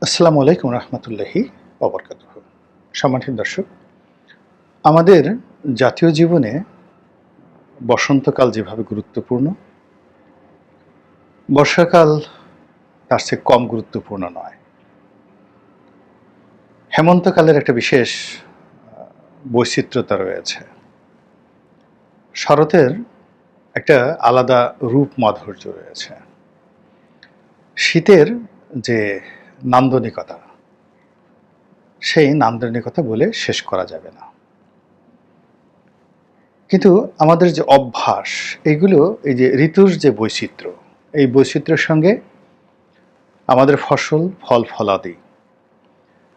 আসসালামু আলাইকুম রহমতুল্লাহি ওবরকাতুহু। সম্মানিত দর্শক, আমাদের জাতীয় জীবনে বসন্তকাল যেভাবে গুরুত্বপূর্ণ, বর্ষাকাল তার চেয়ে কম গুরুত্বপূর্ণ নয়। হেমন্তকালের একটা বিশেষ বৈচিত্র্যতা রয়েছে। শরতের একটা আলাদা রূপ মাধুর্য রয়েছে। শীতের যে নান্দনিকতা, সেই নান্দনিকতা বলে শেষ করা যাবে না। কিন্তু আমাদের যে অভ্যাস, এগুলো এই যে ঋতুর যে বৈচিত্র্য, এই বৈচিত্র্যের সঙ্গে আমাদের ফসল, ফল ফলাদি,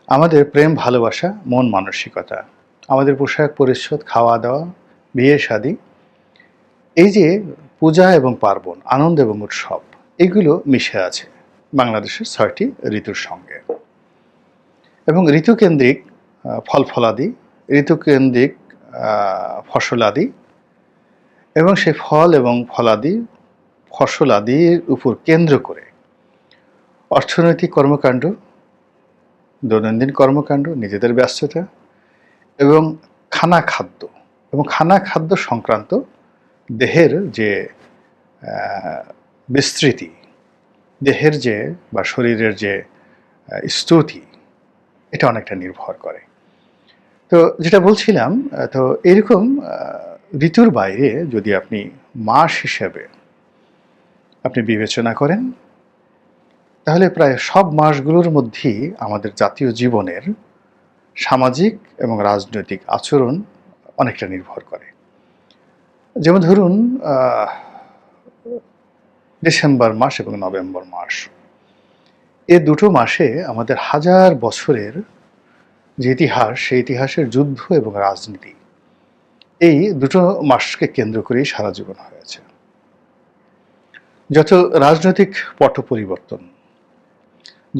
আমাদের প্রেম ভালোবাসা, মন মানসিকতা, আমাদের পোশাক পরিচ্ছদ, খাওয়া দাওয়া, বিয়ে শাদী, এই যে পূজা এবং পার্বণ, আনন্দ এবং উৎসব, এগুলো মিশে আছে বাংলাদেশের ৬টি ঋতুর সঙ্গে। এবং ঋতুকেন্দ্রিক ফল ফলাদি, ঋতুকেন্দ্রিক ফসলাদি, এবং সেই ফল এবং ফলাদি, ফসলাদির উপর কেন্দ্র করে অর্থনৈতিক কর্মকাণ্ড, দৈনন্দিন কর্মকাণ্ড, নিজেদের ব্যস্ততা এবং খাদ্য এবং খাদ্য সংক্রান্ত দেহের যে বিস্তৃতি, দেহের যে বা শরীরের যে স্তুতি, এটা অনেকটা নির্ভর করে। তো যেটা বলছিলাম, তো এরকম ঋতুর বাইরে যদি আপনি মাস হিসেবে আপনি বিবেচনা করেন, তাহলে প্রায় সব মাসগুলোর মধ্যেই আমাদের জাতীয় জীবনের সামাজিক এবং রাজনৈতিক আচরণ অনেকটা নির্ভর করে। যেমন ধরুন ডিসেম্বর মাস এবং নভেম্বর মাস, এ দুটো মাসে আমাদের হাজার বছরের যে ইতিহাস, সেই ইতিহাসের যুদ্ধ এবং রাজনীতি, এই দুটো মাসকে কেন্দ্র করেই সারা জীবন হয়েছে। যত রাজনৈতিক পট পরিবর্তন,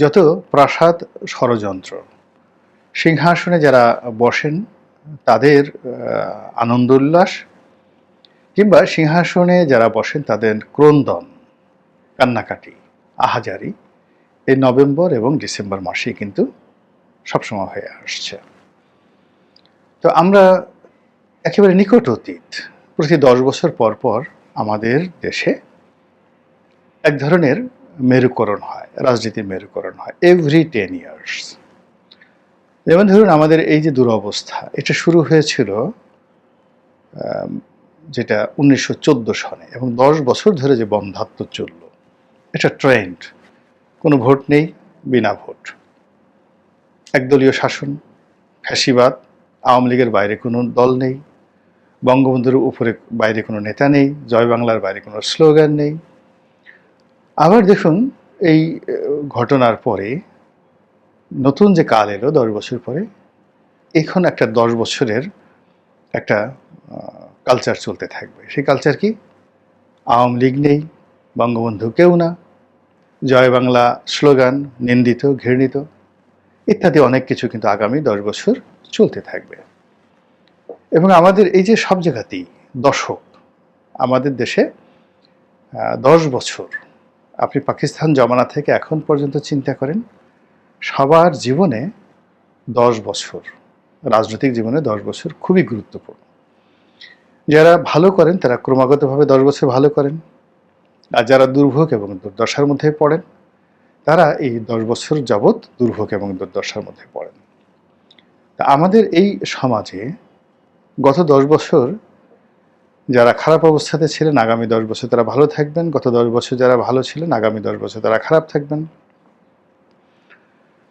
যত প্রাসাদ ষড়যন্ত্র, সিংহাসনে যারা বসেন তাদের আনন্দ উল্লাস, কিংবা সিংহাসনে যারা বসেন তাদের ক্রন্দন, কান্নাকাটি, আহাজারি, এই নভেম্বর এবং ডিসেম্বর মাসেই কিন্তু সবসময় হয়ে আসছে। তো আমরা একেবারে নিকট অতীত, প্রতি 10 বছর পর পর আমাদের দেশে এক ধরনের মেরুকরণ হয়, রাজনীতির মেরুকরণ হয়, এভরি 10 ইয়ার্স। যেমন ধরুন আমাদের এই যে দুরবস্থা, এটা শুরু হয়েছিল যেটা 1914 সনে, এবং 10 বছর ধরে যে বন্ধ্যাত্ব চলল, এটা ট্রেন্ড। কোনো ভোট নেই, বিনা ভোট, একদলীয় শাসন, ফ্যাসিবাদ, আওয়ামী লীগের বাইরে কোনো দল নেই, বঙ্গবন্ধুর উপরে বাইরে কোনো নেতা নেই, জয় বাংলার বাইরে কোনো স্লোগান নেই। আবার দেখুন, এই ঘটনার পরে নতুন যে কাল এলো 10 বছর পরে, এখন একটা 10 বছরের একটা কালচার চলতে থাকবে। সেই কালচার কি? আওয়ামী লীগ নেই, বঙ্গবন্ধু কেউ না, জয় বাংলা স্লোগান নিন্দিত, ঘৃণিত, ইত্যাদি অনেক কিছু কিন্তু আগামী 10 বছর চলতে থাকবে। এবং আমাদের এই যে সব জায়গাতেই দশক, আমাদের দেশে 10 বছর, আপনি পাকিস্তান জমানা থেকে এখন পর্যন্ত চিন্তা করেন, সবার জীবনে 10 বছর, রাজনৈতিক জীবনে 10 বছর খুবই গুরুত্বপূর্ণ। যারা ভালো করেন তারা ক্রমাগতভাবে 10 বছর ভালো করেন, আর যারা দুর্ভোগ এবং দুর্দশার মধ্যে পড়েন তারা এই 10 বছর যাবৎ দুর্ভোগ এবং দুর্দশার মধ্যে পড়েন। তা আমাদের এই সমাজে গত 10 বছর যারা খারাপ অবস্থাতে ছিলেন, আগামী 10 বছর তারা ভালো থাকবেন। গত 10 বছর যারা ভালো ছিলেন, আগামী 10 বছর তারা খারাপ থাকবেন।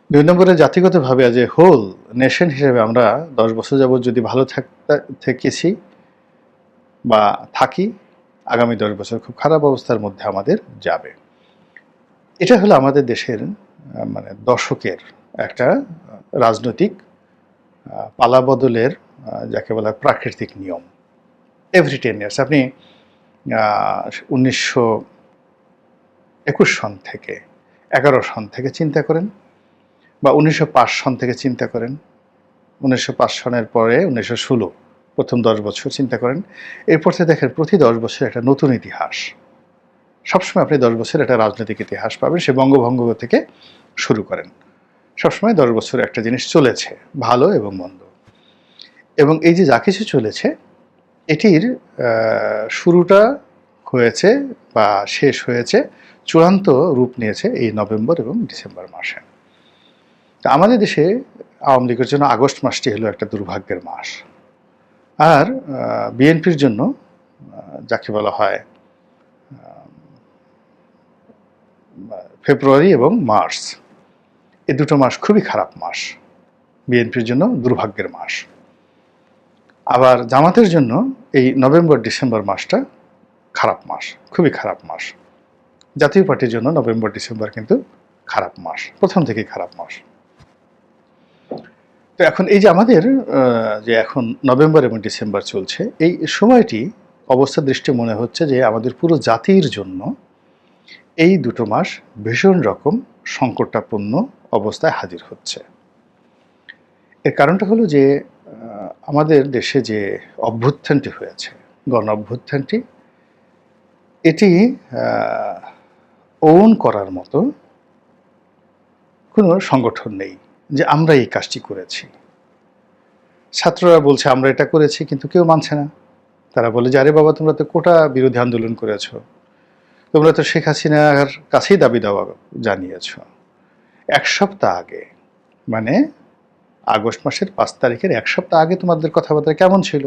2 নম্বরে জাতিগতভাবে যে হোল নেশন হিসেবে আমরা 10 বছর যাবৎ যদি ভালো থেকেছি বা থাকি, আগামী 10 বছর খুব খারাপ অবস্থার মধ্যে আমাদের যাবে। এটা হলো আমাদের দেশের মানে দশকের একটা রাজনৈতিক পালাবদলের যাকে বলা প্রাকৃতিক নিয়ম। এভরি 10 ইয়ার্স আপনি 1921 সন থেকে 11 সন থেকে চিন্তা করেন, বা 1905 সন থেকে চিন্তা করেন, 1905 সনের পরে 1916 প্রথম 10 বছর চিন্তা করেন, এরপর থেকে দেখেন প্রতি 10 বছর একটা নতুন ইতিহাস। সবসময় আপনি 10 বছর একটা রাজনৈতিক ইতিহাস পাবেন, সে বঙ্গভঙ্গ থেকে শুরু করেন। সবসময় 10 বছর একটা জিনিস চলেছে, ভালো এবং মন্দ। এবং এই যে যা কিছু চলেছে, এটির শুরুটা হয়েছে বা শেষ হয়েছে, চূড়ান্ত রূপ নিয়েছে এই নভেম্বর এবং ডিসেম্বর মাসে। তা আমাদের দেশে আওয়ামী লীগের জন্য আগস্ট মাসটি হলো একটা দুর্ভাগ্যের মাস, আর বিএনপির জন্য যাকে বলা হয় ফেব্রুয়ারি এবং মার্চ, এই দুটো মাস খুবই খারাপ মাস, বিএনপির জন্য দুর্ভাগ্যের মাস। আবার জামাতের জন্য এই নভেম্বর ডিসেম্বর মাসটা খারাপ মাস, খুবই খারাপ মাস। জাতীয় পার্টির জন্য নভেম্বর ডিসেম্বর কিন্তু খারাপ মাস, প্রথম থেকেই খারাপ মাস। তো এখন এই যে আমাদের যে এখন নভেম্বর এবং ডিসেম্বর চলছে, এই সময়টি অবস্থা দৃষ্টি মনে হচ্ছে যে আমাদের পুরো জাতির জন্য এই দুটো মাস ভীষণ রকম সংকটাপন্ন অবস্থায় হাজির হচ্ছে। এর কারণটা হলো যে আমাদের দেশে যে অভ্যুত্থানটি হয়েছে, গণ অভ্যুত্থানটি, এটি ওন করার মতো কোনো সংগঠন নেই যে আমরা এই কাজটি করেছি। ছাত্ররা বলছে আমরা এটা করেছি, কিন্তু কেউ মানছে না। তারা বলে যে আরে বাবা, তোমরা তো কোটা বিরোধী আন্দোলন করেছ, তোমরা তো শেখ হাসিনার কাছেই দাবি দাওয়া জানিয়েছ। 1 সপ্তাহ আগে, মানে আগস্ট মাসের 5 তারিখের 1 সপ্তাহ আগে তোমাদের কথাবার্তা কেমন ছিল?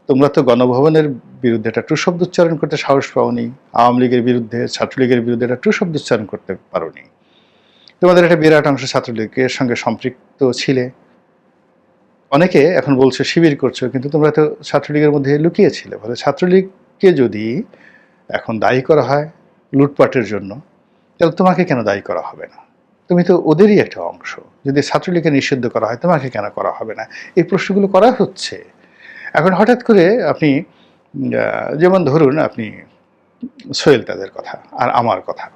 তোমরা তো গণভবনের বিরুদ্ধে একটা টু শব্দ উচ্চারণ করতে সাহস পাওনি, আওয়ামী লীগের বিরুদ্ধে, ছাত্রলীগের বিরুদ্ধে একটা টু শব্দ উচ্চারণ করতে পারোনি। তোমাদের একটা বিরাট অংশ ছাত্রলীগের সঙ্গে সম্পৃক্ত ছিলে। অনেকে এখন বলছে শিবির করছো, কিন্তু তোমরা তো ছাত্রলীগের মধ্যে লুকিয়েছিলে। ফলে ছাত্রলীগকে যদি এখন দায়ী করা হয় লুটপাটের জন্য, তাহলে তোমাকে কেন দায়ী করা হবে না? তুমি তো ওদেরই একটা অংশ। যদি ছাত্রলীগকে নিষিদ্ধ করা হয়, তোমাকে কেন করা হবে না? এই প্রশ্নগুলো করা হচ্ছে। এখন হঠাৎ করে আপনি যেমন ধরুন আপনি সোহেল তাদের কথা আর আমার কথা।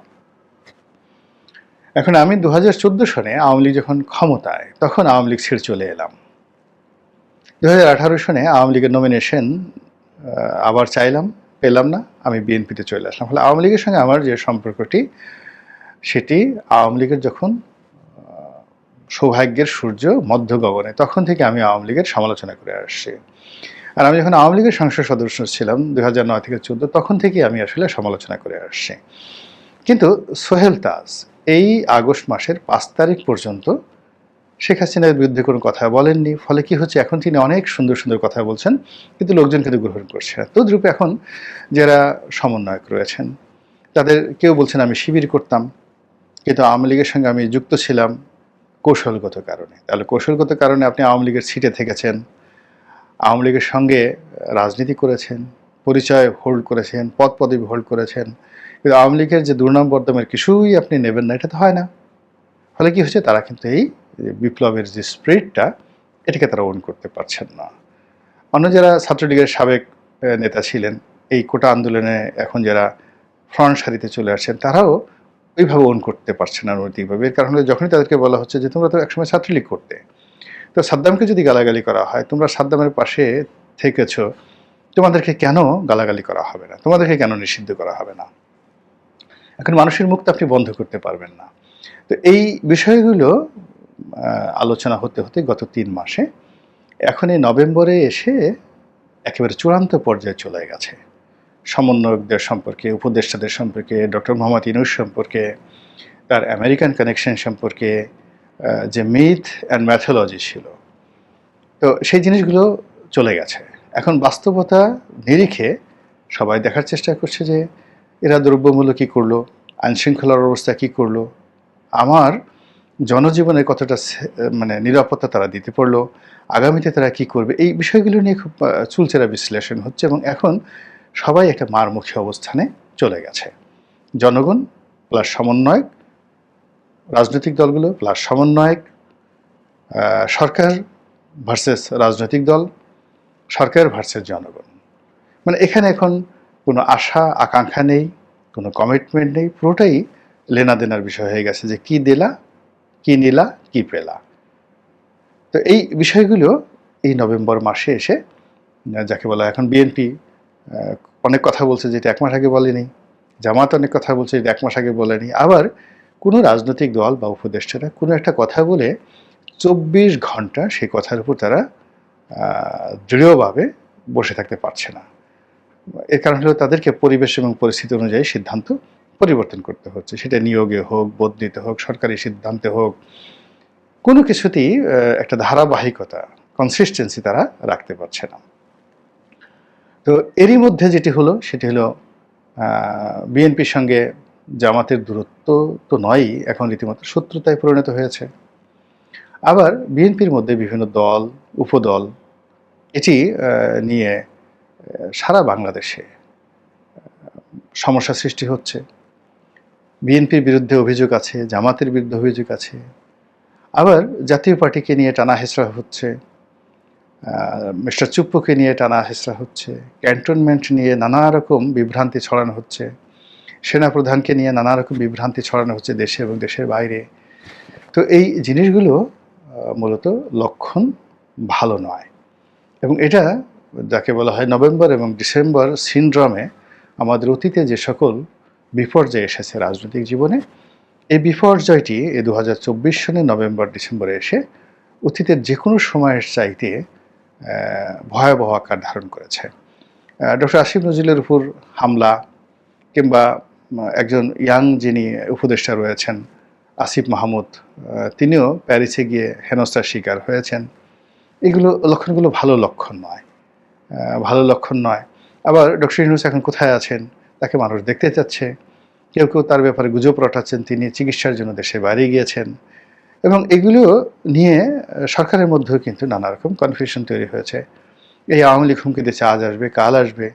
এখন আমি 2014 সনে আওয়ামী লীগ যখন ক্ষমতায়, তখন আওয়ামী লীগ ছেড়ে চলে এলাম। 2018 সনে আওয়ামী লীগের নমিনেশন আবার চাইলাম, পেলাম না, আমি বিএনপিতে চলে আসলাম। ফলে আওয়ামী লীগের সঙ্গে আমার যে সম্পর্কটি, সেটি আওয়ামী লীগের যখন সৌভাগ্যের সূর্য মধ্য গগনে, তখন থেকে আমি আওয়ামী লীগের সমালোচনা করে আসছি। আর আমি যখন আওয়ামী লীগের সংসদ সদস্য ছিলাম 2009 থেকে 14, তখন থেকেই আমি আসলে সমালোচনা করে আসছি। কিন্তু সোহেল তাজ এই আগস্ট মাসের 5 তারিখ পর্যন্ত শেখ হাসিনার বিরুদ্ধে কোনো কথা বলেননি। ফলে কি হচ্ছে, এখন তিনি অনেক সুন্দর সুন্দর কথা বলছেন, কিন্তু লোকজন কিন্তু গ্রহণ করছে না। তদ্রূপে এখন যারা সমন্বয়ক রয়েছেন, তাদের কেউ বলছেন আমি শিবির করতাম, কিন্তু আওয়ামী লীগের সঙ্গে আমি যুক্ত ছিলাম কৌশলগত কারণে। তাহলে কৌশলগত কারণে আপনি আওয়ামী লীগের সিটে থেকেছেন, আওয়ামী লীগের সঙ্গে রাজনীতি করেছেন, পরিচয় হোল্ড করেছেন, পদ পদবি হোল্ড করেছেন, কিন্তু আওয়ামী লীগের যে দুর্নাম বর্ধমের কিছুই আপনি নেবেন না, এটা তো হয় না। ফলে কি হচ্ছে, তারা কিন্তু এই বিপ্লবের যে স্পিরিটটা, এটাকে তারা ওন করতে পারছেন না। অন্য যারা ছাত্রলীগের সাবেক নেতা ছিলেন, এই কোটা আন্দোলনে এখন যারা ফ্রন্ট সারিতে চলে আসছেন, তারাও ওইভাবে ওন করতে পারছে না নৈতিকভাবে। এর কারণে যখনই তাদেরকে বলা হচ্ছে যে তোমরা তো একসময় ছাত্রলীগ করতে, তো সাদ্দামকে যদি গালাগালি করা হয়, তোমরা সাদ্দামের পাশে থেকেছ, তোমাদেরকে কেন গালাগালি করা হবে না? তোমাদেরকে কেন নিষিদ্ধ করা হবে না? এখন মানুষের মুখ তো আপনি বন্ধ করতে পারবেন না। তো এই বিষয়গুলো আলোচনা হতে হতে গত 3 মাসে এখন এই নভেম্বরে এসে একেবারে চূড়ান্ত পর্যায়ে চলে গেছে। সমন্বয়কদের সম্পর্কে, উপদেষ্টাদের সম্পর্কে, ডক্টর মোহাম্মদ ইউনূস সম্পর্কে, তার আমেরিকান কানেকশন সম্পর্কে যে মিথ অ্যান্ড ম্যাথোলজি ছিল, তো সেই জিনিসগুলো চলে গেছে। এখন বাস্তবতা নিরিখে সবাই দেখার চেষ্টা করছে যে এরা দ্রব্যমূল্য কী করলো, আইনশৃঙ্খলার অবস্থা কী করলো, আমার জনজীবনের কতটা মানে নিরাপত্তা তারা দিতে পারলো, আগামীতে তারা কি করবে, এই বিষয়গুলো নিয়ে খুব চুলচেরা বিশ্লেষণ হচ্ছে। এবং এখন সবাই একটা মারমুখী অবস্থানে চলে গেছে। জনগণ প্লাস সমন্বয়ক, রাজনৈতিক দলগুলো প্লাস সমন্বয়ক, সরকার ভার্সেস রাজনৈতিক দল, সরকার ভার্সেস জনগণ। মানে এখানে এখন কোনো আশা আকাঙ্ক্ষা নেই, কোনো কমিটমেন্ট নেই, পুরোটাই লেনাদেনার বিষয় হয়ে গেছে যে কি দিলা, কি নিলা, কি পেলা। তো এই বিষয়গুলো এই নভেম্বর মাসে এসে, যাকে বলা এখন বিএনপি অনেক কথা বলছে যেটা 1 মাস আগে বলেনি, জামাত অনেক কথা বলছে যেটা 1 মাস আগে বলেনি, আবার কোনো রাজনৈতিক দল বা উপদেষ্টারা কোনো একটা কথা বলে 24 ঘন্টা সেই কথার উপর তারা দৃঢ়ভাবে বসে থাকতে পারছে না। এর কারণ হলো তাদেরকে পরিবেশ এবং পরিস্থিতি অনুযায়ী সিদ্ধান্ত পরিবর্তন করতে হচ্ছে। সেটা নিয়োগে হোক, বদলিতে হোক, সরকারি সিদ্ধান্তে হোক, কোনো কিছুতেই একটা ধারাবাহিকতা, কনসিস্টেন্সি তারা রাখতে পারছে না। তো এরই মধ্যে যেটি হলো সেটি হলো বিএনপির সঙ্গে জামাতের দূরত্ব তো নয়ই, এখন রীতিমতো শত্রুতায় পরিণত হয়েছে। আবার বিএনপির মধ্যে বিভিন্ন দল, উপদল এটি নিয়ে সারা বাংলাদেশে সমস্যা সৃষ্টি হচ্ছে। বিএনপির বিরুদ্ধে অভিযোগ আছে, জামাতের বিরুদ্ধে অভিযোগ আছে, আবার জাতীয় পার্টিকে নিয়ে টানা হেঁচড়া হচ্ছে, মিস্টার চুপ্পুকে নিয়ে টানা হেঁচড়া হচ্ছে, ক্যান্টনমেন্ট নিয়ে নানা রকম বিভ্রান্তি ছড়ানো হচ্ছে, সেনাপ্রধানকে নিয়ে নানা রকম বিভ্রান্তি ছড়ানো হচ্ছে দেশে এবং দেশের বাইরে। তো এই জিনিসগুলো মূলত লক্ষণ ভালো নয়, এবং এটা যাকে বলা হয় নভেম্বর এবং ডিসেম্বর সিনড্রোমে আমাদের অতীতে যে সকল বিপর্যয় এসেছে রাজনৈতিক জীবনে, এই বিপর্যয়টি এই 2024 সনে নভেম্বর ডিসেম্বরে এসে অতীতের যে কোনো সময়ের চাইতে ভয়াবহ আকার ধারণ করেছে। ডক্টর আসিফ নজরুলের উপর হামলা, কিংবা একজন ইয়াং যিনি উপদেষ্টা রয়েছেন আসিফ মাহমুদ, তিনিও প্যারিসে গিয়ে হেনস্থার শিকার হয়েছেন। এগুলো লক্ষণগুলো ভালো লক্ষণ নয়, ভালো লক্ষণ নয়। আবার ডক্টর ইউনূস এখন কোথায় আছেন, তাকে মানুষ দেখতে চাচ্ছে। কেউ কেউ তার ব্যাপারে গুজব রটাচ্ছেন তিনি চিকিৎসার জন্য দেশের বাইরে গিয়েছেন, এবং এগুলো নিয়ে সরকারের মধ্যেও কিন্তু নানা রকম কনফিউশন তৈরি হয়েছে। এই আওয়ামী লীগ হুমকি দিচ্ছে আজ আসবে, কাল আসবে,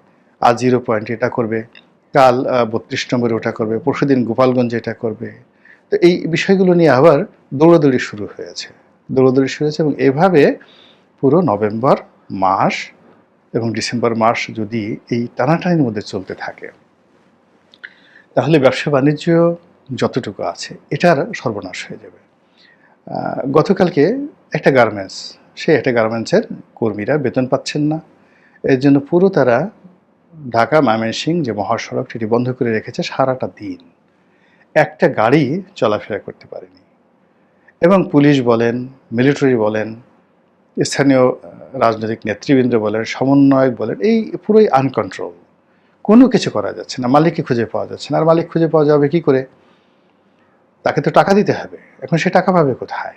আজ 0 পয়েন্ট এটা করবে, কাল 32 নম্বরে ওটা করবে, পরশুদিন গোপালগঞ্জে এটা করবে। তো এই বিষয়গুলো নিয়ে আবার দৌড়াদৌড়ি শুরু হয়েছে, এবং এভাবে পুরো নভেম্বর মাস এবং ডিসেম্বর মাস যদি এই টানাটানির মধ্যে চলতে থাকে, তাহলে ব্যবসা বাণিজ্য যতটুকু আছে এটার সর্বনাশ হয়ে যাবে। গতকালকে একটা গার্মেন্টসের কর্মীরা বেতন পাচ্ছেন না, এর জন্য পুরো তারা ঢাকা ময়মনসিংহ যে মহাসড়ক সেটি বন্ধ করে রেখেছে সারাটা দিন, একটা গাড়ি চলাফেরা করতে পারেনি। এবং পুলিশ বলেন, মিলিটারি বলেন, স্থানীয় রাজনৈতিক নেতৃবৃন্দ বলেন, সমন্বয়ক বলেন, এই পুরোই আনকন্ট্রোল, কোনো কিছু করা যাচ্ছে না, মালিককে খুঁজে পাওয়া যাচ্ছে না। আর মালিক খুঁজে পাওয়া যাবে কি করে? তাকে তো টাকা দিতে হবে, এখন সে টাকা পাবে কোথায়?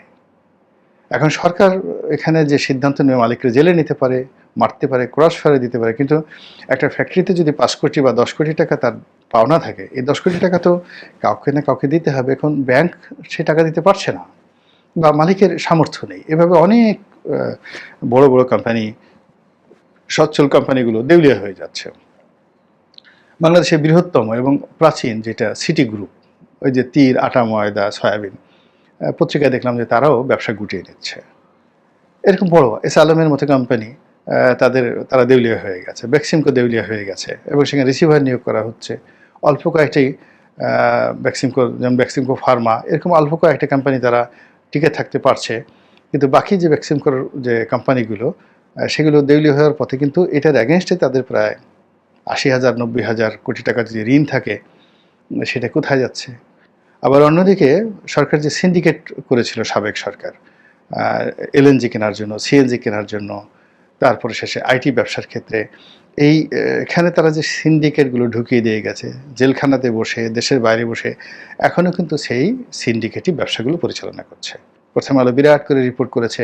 এখন সরকার এখানে যে সিদ্ধান্ত নিয়ে মালিককে জেলে নিতে পারে, মারতে পারে, ক্রস ফায়ারে দিতে পারে, কিন্তু একটা ফ্যাক্টরিতে যদি 5 কোটি বা 10 কোটি টাকা তার পাওনা থাকে, এই 10 কোটি টাকা তো কাউকে না কাউকে দিতে হবে। এখন ব্যাংক সে টাকা দিতে পারছে না, বা মালিকের সামর্থ্য নেই। এভাবে অনেক বড় বড় কোম্পানি, সচ্ছল কোম্পানিগুলো দেউলিয়া হয়ে যাচ্ছে। বাংলাদেশের বৃহত্তম এবং প্রাচীন যেটা সিটি গ্রুপ, ওই যে তীর, আটা, ময়দা, সয়াবিন, পত্রিকায় দেখলাম যে তারাও ব্যবসা গুটিয়ে নিচ্ছে। এরকম বড় এস আলমের মতো কোম্পানি, তারা দেউলিয়া হয়ে গেছে, বেক্সিমকো দেউলিয়া হয়ে গেছে, এবং সেখানে রিসিভার নিয়োগ করা হচ্ছে। অল্প কয়েকটি বেক্সিমকো, যেমন বেক্সিমকো ফার্মা, এরকম অল্প কয়েকটা কোম্পানি তারা টিকে থাকতে পারছে, কিন্তু বাকি যে বেক্সিমকোর যে কোম্পানিগুলো, সেগুলো দেউলিয়া হওয়ার পথে। কিন্তু এটার অ্যাগেনস্টে তাদের প্রায় 80,000 90,000 কোটি টাকা যদি ঋণ থাকে, সেটা কোথায় যাচ্ছে? আবার অন্যদিকে সরকার যে সিন্ডিকেট করেছিল সাবেক সরকার, এলএনজি কেনার জন্য, সিএনজি কেনার জন্য, তারপরে শেষে আইটি ব্যবসার ক্ষেত্রে, এখানে তারা যে সিন্ডিকেটগুলো ঢুকিয়ে দিয়ে গেছে, জেলখানাতে বসে, দেশের বাইরে বসে, এখনও কিন্তু সেই সিন্ডিকেটই ব্যবসাগুলো পরিচালনা করছে। প্রথম আলো বিরাট করে রিপোর্ট করেছে,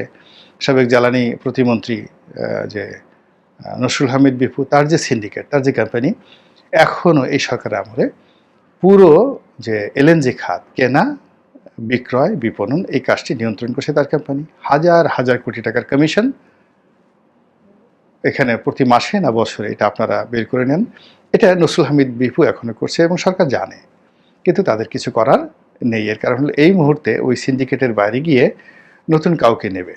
সাবেক জ্বালানি প্রতিমন্ত্রী যে নসরুল হামিদ বিপু, তার যে সিন্ডিকেট, তার যে কোম্পানি, এখনও এই সরকারের আমলে পুরো যে এলএনজি খাত কেনা, বিক্রয়, বিপণন, এই কাজটি নিয়ন্ত্রণ করছে তার কোম্পানি। হাজার হাজার কোটি টাকার কমিশন এখানে প্রতি মাসে না বছরে, এটা আপনারা বের করে নেন। এটা নসরুল হামিদ বিপু এখনও করছে, এবং সরকার জানে, কিন্তু তাদের কিছু করার নেই। এর কারণ হলো এই মুহূর্তে ওই সিন্ডিকেটের বাইরে গিয়ে নতুন কাউকে নেবে,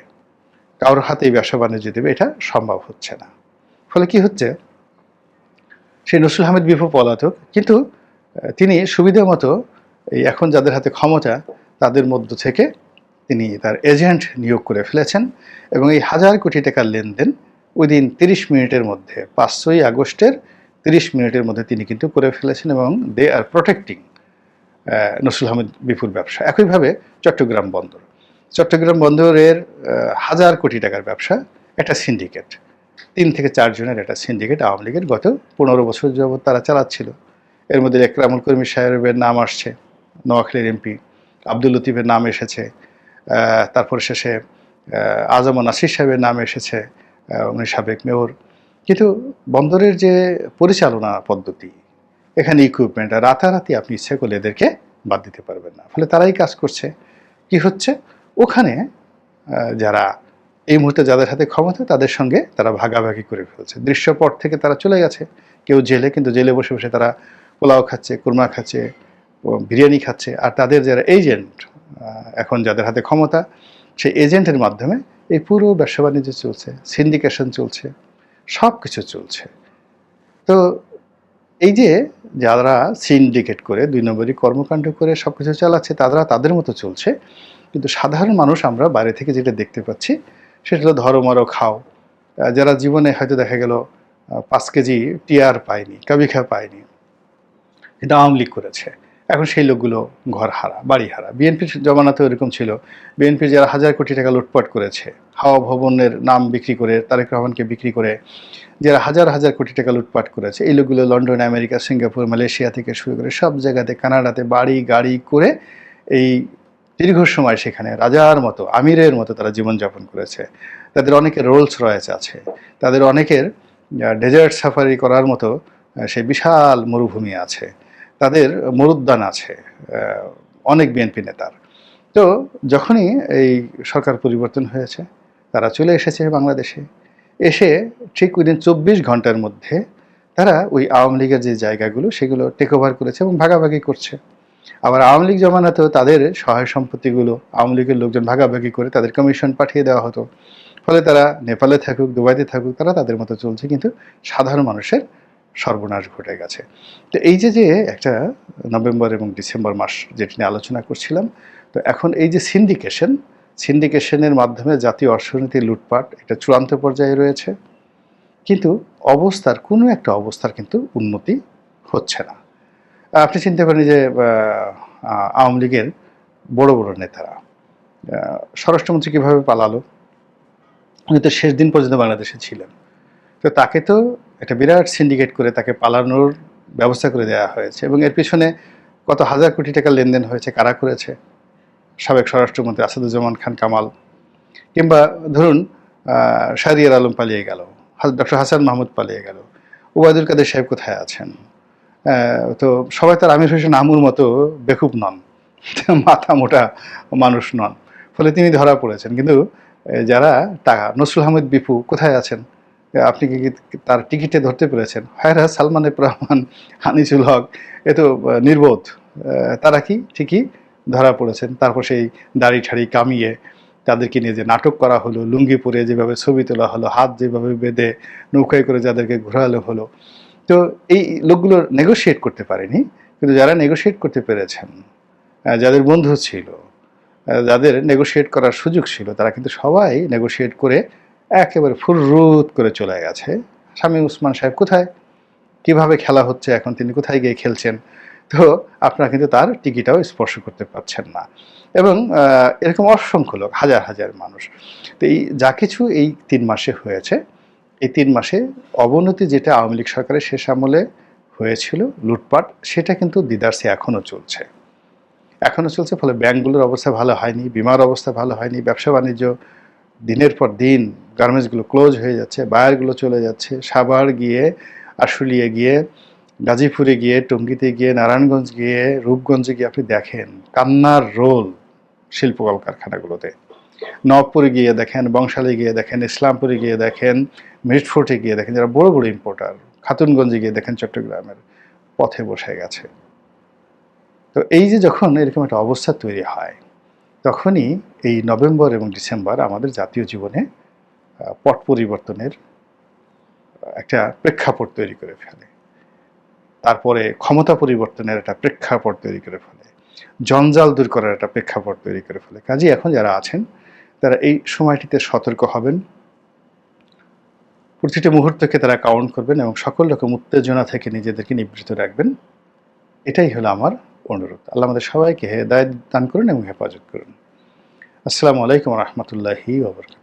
কারোর হাতে এই ব্যবসা বাণিজ্য দেবে, এটা সম্ভব হচ্ছে না। ফলে কি হচ্ছে, সেই নসরুল হামিদ বিপু পলাতক, কিন্তু তিনি সুবিধা মতো এই এখন যাদের হাতে ক্ষমতা তাদের মধ্য থেকে তিনি তার এজেন্ট নিয়োগ করে ফেলেছেন, এবং এই হাজার কোটি টাকার লেনদেন উইদিন 30 মিনিটের মধ্যে, 5ই আগস্টের 30 মিনিটের মধ্যে তিনি কিন্তু করে ফেলেছেন, এবং দে আর প্রোটেক্টিং নসরুল হামিদ বিপুর ব্যবসা। একইভাবে চট্টগ্রাম বন্দর, চট্টগ্রাম বন্দরের হাজার কোটি টাকার ব্যবসা, একটা সিন্ডিকেট, 3 থেকে 4 জনের একটা সিন্ডিকেট আওয়ামী লীগের গত 15 বছর যাবৎ তারা চালাচ্ছিল। এর মধ্যে একরামুল করিম সাহেবের নাম আসছে, নোয়াখালীর এমপি, আব্দুল লতিফের নাম এসেছে, তারপর শেষে আজম নাসির সাহেবের নাম এসেছে, উনি সাবেক মেয়র। কিন্তু বন্দরের যে পরিচালনা পদ্ধতি, এখানে ইকুইপমেন্ট, রাতারাতি আপনি ইচ্ছে করলে এদেরকে বাদ দিতে পারবেন না। ফলে তারাই কাজ করছে। কি হচ্ছে, ওখানে যারা এই মুহূর্তে যাদের হাতে ক্ষমতা তাদের সঙ্গে তারা ভাগাভাগি করে ফেলছে। দৃশ্যপট থেকে তারা চলে গেছে, কেউ জেলে, কিন্তু জেলে বসে বসে তারা পোলাও খাচ্ছে, কুরমা খাচ্ছে, বিরিয়ানি খাচ্ছে। আর তাদের যারা এজেন্ট, এখন যাদের হাতে ক্ষমতা, সেই এজেন্টের মাধ্যমে এই পুরো ব্যবসা বাণিজ্য চলছে, সিন্ডিকেশন চলছে, সব কিছু চলছে। তো এই যে যারা সিন্ডিকেট করে 2 নম্বরই কর্মকাণ্ড করে সব কিছু চালাচ্ছে, তারা তাদের মতো চলছে। কিন্তু সাধারণ মানুষ আমরা বাইরে থেকে যেটা দেখতে পাচ্ছি সেটা হলো ধরো মরো খাও। যারা জীবনে হয়তো দেখা গেল 5 কেজি টিয়ার পায়নি, কাবিখা পায়নি, কিন্তু আওয়ামী লীগ করেছে, এখন সেই লোকগুলো ঘর হারা, বাড়ি হারা। বিএনপির জমানাতেও এরকম ছিল। বিএনপির যারা হাজার কোটি টাকা লুটপাট করেছে, হাওয়া ভবনের নাম বিক্রি করে, তারেক রহমানকে বিক্রি করে, যারা হাজার হাজার কোটি টাকা লুটপাট করেছে, এই লোকগুলো লন্ডন, আমেরিকা, সিঙ্গাপুর, মালয়েশিয়া থেকে শুরু করে সব জায়গাতে, কানাডাতে বাড়ি গাড়ি করে এই দীর্ঘ সময় সেখানে রাজার মতো, আমিরের মতো তারা জীবনযাপন করেছে। তাদের অনেকের রোলস রয়েছে আছে, তাদের অনেকের ডেজার্ট সাফারি করার মতো সেই বিশাল মরুভূমি আছে, তাদের মরুদ্যান আছে অনেক বিএনপি নেতার। তো যখনই এই সরকার পরিবর্তন হয়েছে, তারা চলে এসেছে বাংলাদেশে। এসে ঠিক উইদিন 24 ঘন্টার মধ্যে তারা ওই আওয়ামী লীগের যে জায়গাগুলো সেগুলো টেক ওভার করেছে এবং ভাগাভাগি করছে। আবার আওয়ামী লীগ জমানাতেও তাদের সহায় সম্পত্তিগুলো আওয়ামী লীগের লোকজন ভাগাভাগি করে তাদের কমিশন পাঠিয়ে দেওয়া হতো। ফলে তারা নেপালে থাকুক, দুবাইতে থাকুক, তারা তাদের মতো চলছে, কিন্তু সাধারণ মানুষের সর্বনাশ ঘটে গেছে। তো এই যে একটা নভেম্বর এবং ডিসেম্বর মাস যেটি নিয়ে আলোচনা করছিলাম, তো এখন এই যে সিন্ডিকেশনের মাধ্যমে জাতীয় অর্থনীতি লুটপাট, এটা চূড়ান্ত পর্যায়ে রয়েছে, কিন্তু কোনো একটা অবস্থার কিন্তু উন্নতি হচ্ছে না। আপনি চিনতে পারেন যে আওয়ামী লীগের বড় বড় নেতারা, স্বরাষ্ট্রমন্ত্রী কীভাবে পালালো, উনি তো শেষ দিন পর্যন্ত বাংলাদেশে ছিলেন। তো তাকে তো একটা বিরাট সিন্ডিকেট করে তাকে পালানোর ব্যবস্থা করে দেওয়া হয়েছে, এবং এর পিছনে কত হাজার কোটি টাকা লেনদেন হয়েছে, কারা করেছে? সাবেক স্বরাষ্ট্রমন্ত্রী আসাদুজ্জামান খান কামাল, কিংবা ধরুন শাহরিয়ার আলম পালিয়ে গেল, ডক্টর হাসান মাহমুদ পালিয়ে গেল, ওবায়দুল কাদের সাহেব কোথায় আছেন? তো সবাই তার আমির হোসেন আমুর মতো বেকুব নন, মাথা মোটা মানুষ নন, ফলে তিনি ধরা পড়েছেন। কিন্তু যারা টাকা, নসরুল আহমেদ বিপু কোথায় আছেন? আপনি কি তার টিকিটে ধরতে পেরেছেন? হায়রা সালমান এফ রহমান, আনিসুল হক, এ তো নির্বোধ, তারা কি ঠিকই ধরা পড়েছেন। তারপর সেই দাড়ি ঠাড়ি কামিয়ে তাদেরকে নিয়ে যে নাটক করা হলো, লুঙ্গি পরে যেভাবে ছবি তোলা হলো, হাত যেভাবে বেঁধে নৌকায় করে যাদেরকে ঘোরালো হলো, তো এই লোকগুলো নেগোশিয়েট করতে পারেনি। কিন্তু যারা নেগোশিয়েট করতে পেরেছেন, যাদের বন্ধু ছিল, যাদের নেগোশিয়েট করার সুযোগ ছিল, তারা কিন্তু সবাই নেগোশিয়েট করে একেবারে ফুররুত করে চলে গেছে। শামীম ওসমান সাহেব কোথায়, কিভাবে খেলা হচ্ছে এখন, তিনি কোথায় গিয়ে খেলছেন? তো আপনারা কিন্তু তার টিকিটাও স্পর্শ করতে পারছেন না। এবং এরকম অসংখ্য লোক, হাজার হাজার মানুষ। তো এই যা কিছু এই 3 মাসে হয়েছে, এই 3 মাসে অবনতি যেটা আওয়ামী লীগ সরকারের শেষ আমলে হয়েছিল, লুটপাট, সেটা কিন্তু দিদারসে এখনও চলছে। ফলে ব্যাংকগুলোর অবস্থা ভালো হয়নি, বিমার অবস্থা ভালো হয়নি, ব্যবসা বাণিজ্য দিনের পর দিন, গার্মেন্টসগুলো ক্লোজ হয়ে যাচ্ছে, বায়ারগুলো চলে যাচ্ছে। সাভার গিয়ে, আশুলিয়া গিয়ে, গাজীপুরে গিয়ে, টঙ্গীতে গিয়ে, নারায়ণগঞ্জ গিয়ে, রূপগঞ্জে গিয়ে আপনি দেখেন কান্নার রোল শিল্প কলকারখানাগুলোতে। নবপুরে গিয়ে দেখেন, বংশালে গিয়ে দেখেন, ইসলামপুরে গিয়ে দেখেন, মিটফোর্টে গিয়ে দেখেন, যারা বড় বড় ইম্পোর্টার, খাতুনগঞ্জে গিয়ে দেখেন, চট্টগ্রামের পথে বসে গেছে। তো এই যে যখন এরকম একটা অবস্থা তৈরি হয়, তখনই এই নভেম্বর এবং ডিসেম্বর আমাদের জাতীয় জীবনে পট পরিবর্তনের একটা প্রেক্ষাপট তৈরি করে ফেলে। তারপরে ক্ষমতা পরিবর্তনের একটা প্রেক্ষাপট তৈরি করে ফেলে, জঞ্জাল দূর করার একটা প্রেক্ষাপট তৈরি করে ফেলে। কাজেই এখন যারা আছেন তারা এই সময়টিতে সতর্ক হবেন, প্রতিটি মুহূর্তকে তারা কাউন্ট করবেন এবং সকল রকম উত্তেজনা থেকে নিজেদেরকে নিবৃত রাখবেন। এটাই হলো আমার অনুরোধ। আল্লাহ আমাদের সবাইকে হেদায়েত দান করুন এবং হেফাজত করুন। আসসালামু আলাইকুম ওয়া রাহমাতুল্লাহি ওয়া বারাকাতুহু।